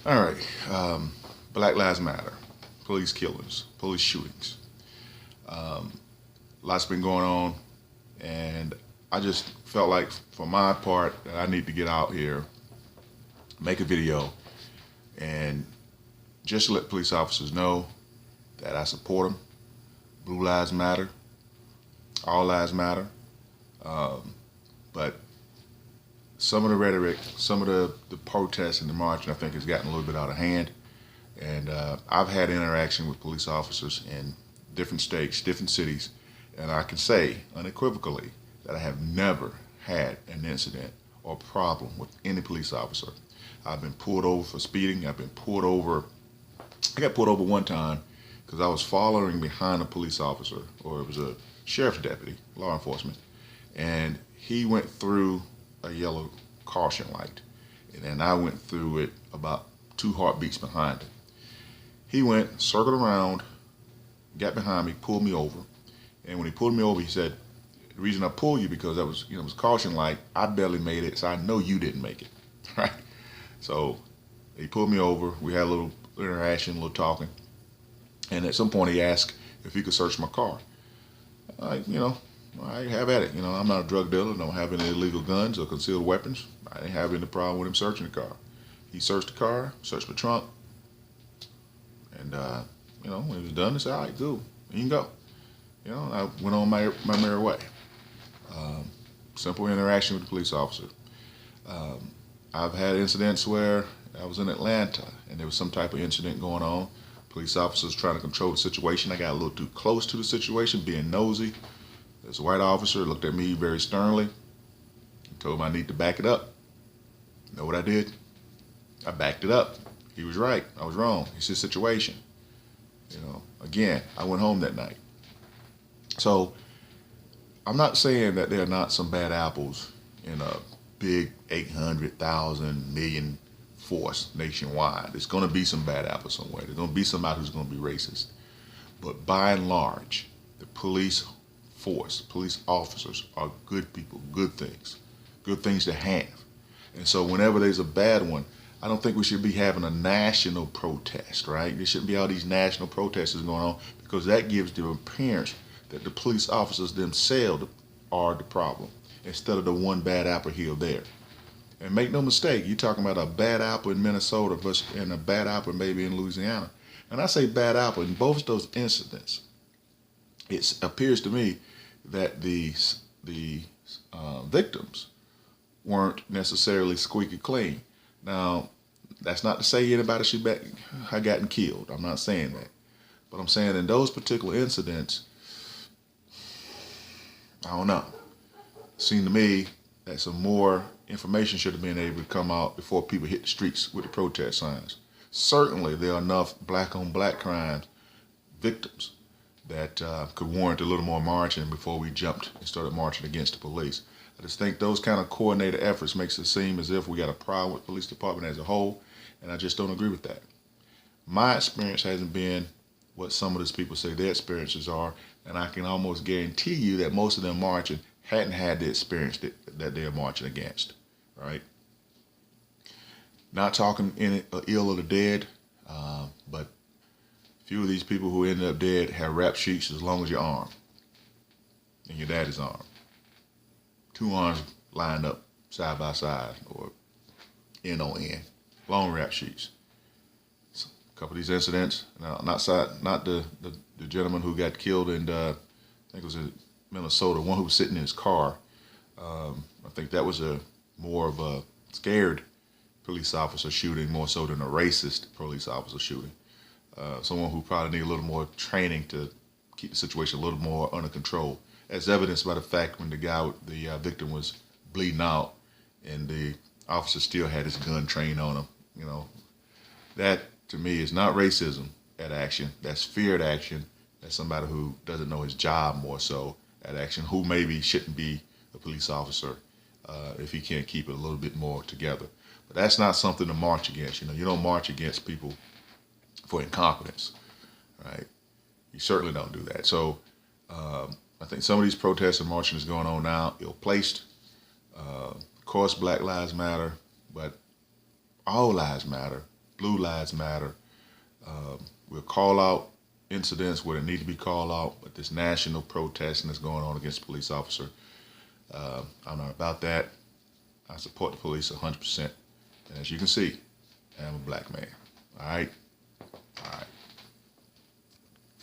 All right. Black Lives Matter. Police killings. Police shootings. Lots been going on, and I just felt like, for my part, that I need to get out here, make a video, and just let police officers know that I support them. Blue lives matter. All lives matter. But some of the rhetoric, some of the protests and the marching, I think, has gotten a little bit out of hand. And I've had interaction with police officers in different states, different cities, and I can say unequivocally that I have never had an incident or problem with any police officer. I've been pulled over for speeding. I've been pulled over. I got pulled over one time because I was following behind a police officer, or it was a sheriff's deputy, law enforcement, and he went through a yellow caution light, and then I went through it about 2 heartbeats behind him. He went, circled around, got behind me, pulled me over, and when he pulled me over, he said, "The reason I pulled you because that was, it was caution light. I barely made it, so I know you didn't make it." Right? So he pulled me over. We had a little interaction, a little talking, and at some point he asked if he could search my car. I have at it. I'm not a drug dealer. Don't have any illegal guns or concealed weapons. I didn't have any problem with him searching the car. He searched the car, searched the trunk, and when he was done, he said, "All right, cool, you can go." I went on my merry way. Simple interaction with the police officer. I've had incidents where I was in Atlanta and there was some type of incident going on. Police officers trying to control the situation. I got a little too close to the situation, being nosy. This white officer looked at me very sternly and told me I need to back it up. You know what I did? I backed it up. He was right. I was wrong. It's his situation. Again, I went home that night. So I'm not saying that there are not some bad apples in a big 800,000 million force nationwide. There's going to be some bad apples somewhere. There's going to be somebody who's going to be racist. But by and large, the police force, police officers are good people, good things to have. And so whenever there's a bad one, I don't think we should be having a national protest, right? There shouldn't be all these national protests going on, because that gives the appearance that the police officers themselves are the problem, instead of the one bad apple here or there. And make no mistake, you're talking about a bad apple in Minnesota versus and a bad apple maybe in Louisiana. And I say bad apple in both those incidents. It appears to me that the victims weren't necessarily squeaky clean. Now, that's not to say anybody should have gotten killed. I'm not saying that. But I'm saying in those particular incidents, I don't know. It seemed to me that some more information should have been able to come out before people hit the streets with the protest signs. Certainly, there are enough black-on-black crimes victims that could warrant a little more marching before we jumped and started marching against the police. I just think those kind of coordinated efforts makes it seem as if we got a problem with the police department as a whole, and I just don't agree with that. My experience hasn't been what some of these people say their experiences are, and I can almost guarantee you that most of them marching hadn't had the experience that they're marching against, right? Not talking ill of the dead, but few of these people who ended up dead have rap sheets as long as your arm and your daddy's arm. 2 arms lined up side by side or end on end. Long rap sheets. So, a couple of these incidents, now, not the gentleman who got killed in, I think it was in Minnesota, one who was sitting in his car. I think that was more of a scared police officer shooting more so than a racist police officer shooting. Someone who probably needed a little more training to keep the situation a little more under control, as evidenced by the fact when the victim was bleeding out and the officer still had his gun trained on him. That to me is not racism at action. That's fear at action. That's somebody who doesn't know his job more so at action, who maybe shouldn't be a police officer if he can't keep it a little bit more together. But that's not something to march against. You don't march against people for incompetence, right? You certainly don't do that. So I think some of these protests and marching is going on now, ill-placed. Of course, Black Lives Matter, but all lives matter. Blue Lives Matter. We'll call out incidents where they need to be called out, but this national protesting that's going on against police officer, I'm not about that. I support the police 100%. And as you can see, I'm a black man. All right?